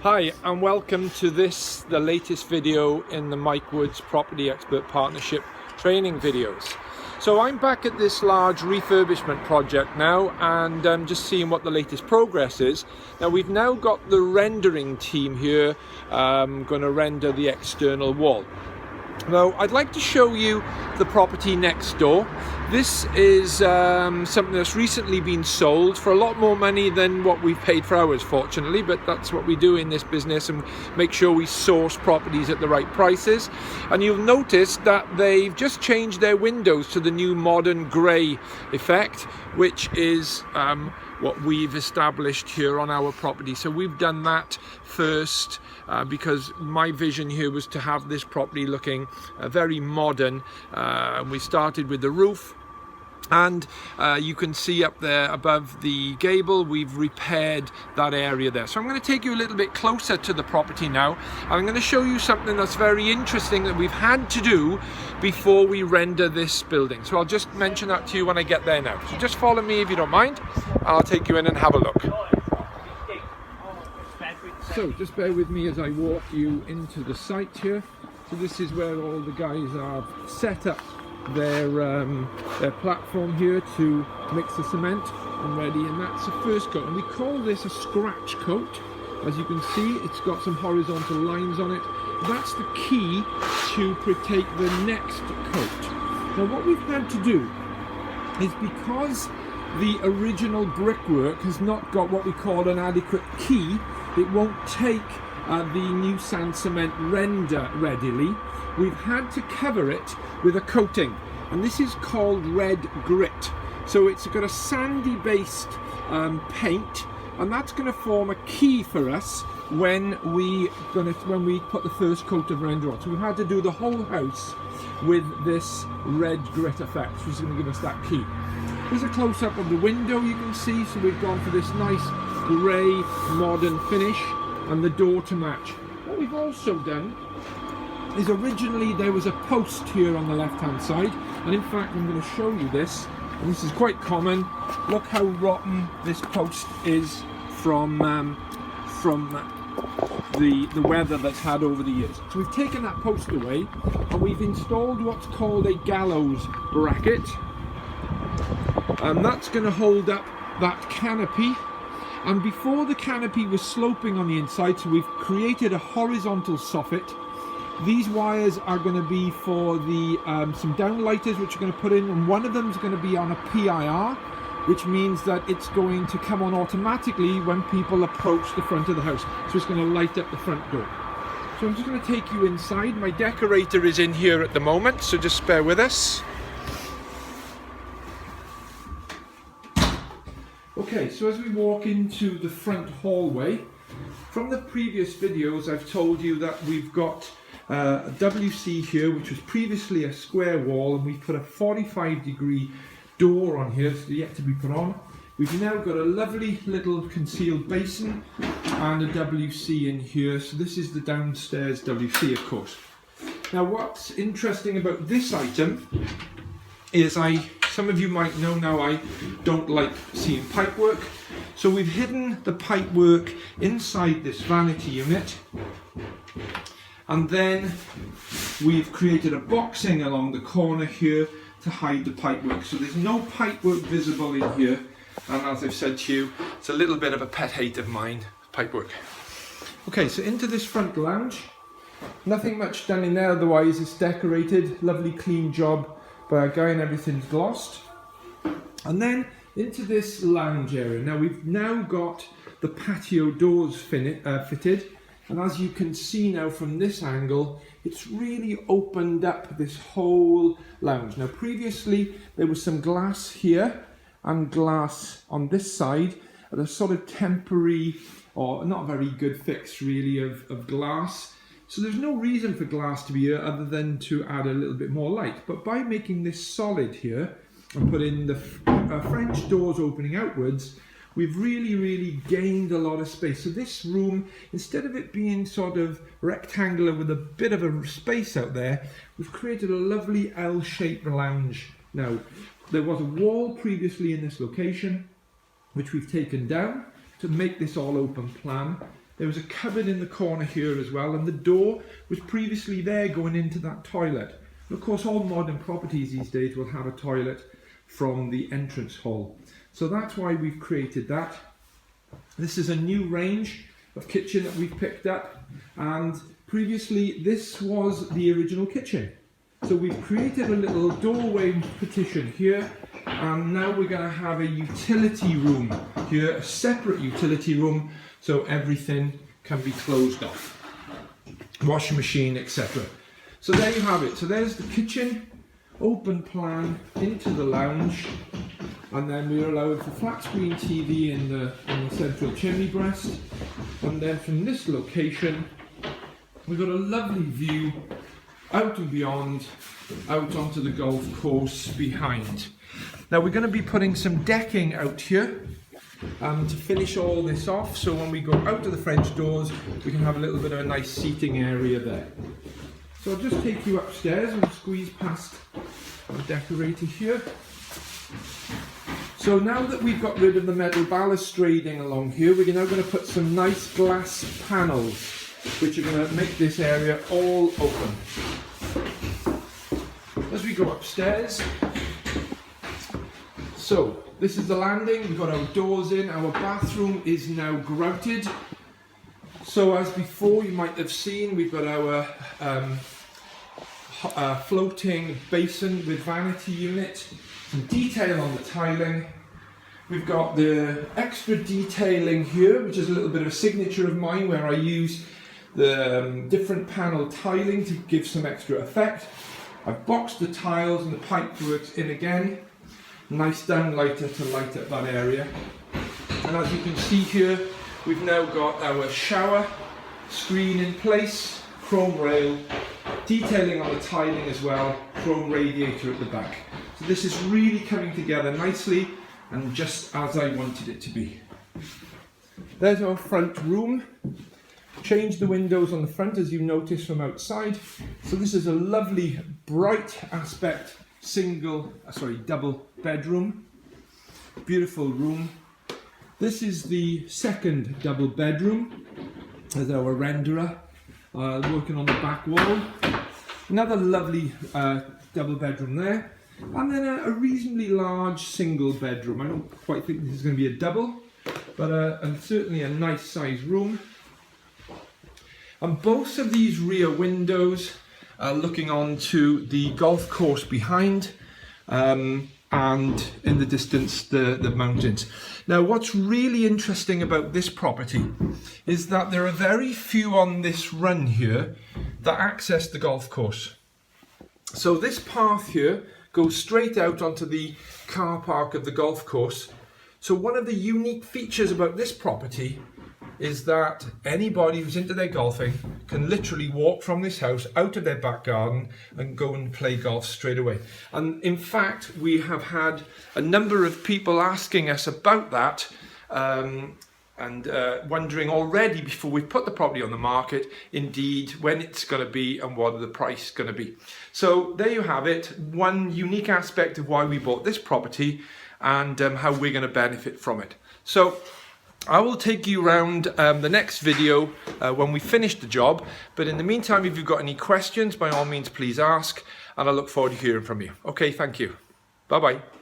Hi and welcome to the latest video in the Mike Woods Property Expert Partnership training videos. So I'm back at this large refurbishment project now, and I'm just seeing what the latest progress is. Now we've now got the rendering team here going to render the external wall. Now I'd like to show you the property next door. This is something that's recently been sold for a lot more money than what we've paid for ours, fortunately, but that's what we do in this business, and make sure we source properties at the right prices. And you'll notice that they've just changed their windows to the new modern grey effect, which is what we've established here on our property. So we've done that first because my vision here was to have this property looking very modern. We started with the roof, and you can see up there above the gable we've repaired that area there. So I'm going to take you a little bit closer to the property now. I'm going to show you something that's very interesting that we've had to do before we render this building. So I'll just mention that to you when I get there now. So just follow me if you don't mind. I'll take you in and have a look. So just bear with me as I walk you into the site here. So this is where all the guys are set up their platform here to mix the cement and ready, and that's the first coat, and we call this a scratch coat. As you can see, it's got some horizontal lines on it. That's the key to take the next coat. Now what we've had to do is, because the original brickwork has not got what we call an adequate key, it won't take the new sand cement render readily. We've had to cover it with a coating, and this is called red grit. So it's got a sandy based paint, and that's going to form a key for us when we put the first coat of render on. So we've had to do the whole house with this red grit effect, which is going to give us that key. Here's a close-up of the window, you can see. So we've gone for this nice grey modern finish, and the door to match. What we've also done is, originally there was a post here on the left hand side, and in fact I'm going to show you this, and this is quite common. Look how rotten this post is from the weather that's had over the years. So we've taken that post away, and we've installed what's called a gallows bracket, and that's going to hold up that canopy. And before, the canopy was sloping on the inside, so we've created a horizontal soffit. These wires are going to be for the some downlighters which we're going to put in, and one of them is going to be on a PIR, which means that it's going to come on automatically when people approach the front of the house. So it's going to light up the front door. So I'm just going to take you inside. My decorator is in here at the moment, so just bear with us. Okay, so as we walk into the front hallway, from the previous videos I've told you that we've got a WC here, which was previously a square wall, and we've put a 45-degree door on here, so yet to be put on. We've now got a lovely little concealed basin and a WC in here, so this is the downstairs WC, of course. Now what's interesting about this item is, some of you might know now, I don't like seeing pipework. So we've hidden the pipework inside this vanity unit, and then we've created a boxing along the corner here to hide the pipework. So there's no pipework visible in here, and as I've said to you, it's a little bit of a pet hate of mine, pipework. Okay, so into this front lounge. Nothing much done in there, otherwise it's decorated, lovely clean job by a guy, and everything's glossed. And then into this lounge area. Now we've now got the patio doors fitted, and as you can see now from this angle, it's really opened up this whole lounge. Now previously there was some glass here and glass on this side, and a sort of temporary, or not very good fix really, of glass. So there's no reason for glass to be here other than to add a little bit more light. But by making this solid here and put in the French doors opening outwards, we've really gained a lot of space. So this room, instead of it being sort of rectangular with a bit of a space out there, we've created a lovely L-shaped lounge. Now, there was a wall previously in this location, which we've taken down to make this all open plan. There was a cupboard in the corner here as well, and the door was previously there going into that toilet. And of course, all modern properties these days will have a toilet from the entrance hall. So that's why we've created that. This is a new range of kitchen that we've picked up, and previously this was the original kitchen. So we've created a little doorway partition here, and now we're going to have a utility room here, a separate utility room, so everything can be closed off. Washing machine, etc. So there you have it. So there's the kitchen, open plan into the lounge, and then we're allowed for flat screen TV in the central chimney breast. And then from this location, we've got a lovely view out and beyond, out onto the golf course behind. Now we're going to be putting some decking out here to finish all this off, so when we go out to the French doors, we can have a little bit of a nice seating area there. So I'll just take you upstairs and squeeze past our decorator here. So now that we've got rid of the metal balustrading along here, we're now going to put some nice glass panels, which are going to make this area all open. As we go upstairs, so this is the landing, we've got our doors in, our bathroom is now grouted. So as before, you might have seen, we've got our floating basin with vanity unit, some detail on the tiling. We've got the extra detailing here, which is a little bit of a signature of mine, where I use the different panel tiling to give some extra effect. I've boxed the tiles and the pipeworks in again. Nice downlighter to light up that area. And as you can see here, we've now got our shower screen in place, chrome rail, detailing on the tiling as well, chrome radiator at the back. So this is really coming together nicely and just as I wanted it to be. There's our front room. Changed the windows on the front, as you notice from outside. So this is a lovely bright aspect double bedroom. Beautiful room. This is the second double bedroom as our renderer, working on the back wall. Another lovely double bedroom there. And then a reasonably large single bedroom. I don't quite think this is going to be a double, but certainly a nice size room. And both of these rear windows are looking onto the golf course behind, and in the distance the mountains. Now what's really interesting about this property is that there are very few on this run here that access the golf course. So this path here goes straight out onto the car park of the golf course. So one of the unique features about this property is that anybody who's into their golfing can literally walk from this house out of their back garden and go and play golf straight away. And in fact, we have had a number of people asking us about that and wondering already before we put the property on the market, indeed, when it's going to be and what the price is going to be. So there you have it, one unique aspect of why we bought this property and how we're going to benefit from it. So I will take you around the next video when we finish the job, but in the meantime, if you've got any questions, by all means please ask, and I look forward to hearing from you. Okay, thank you. Bye bye.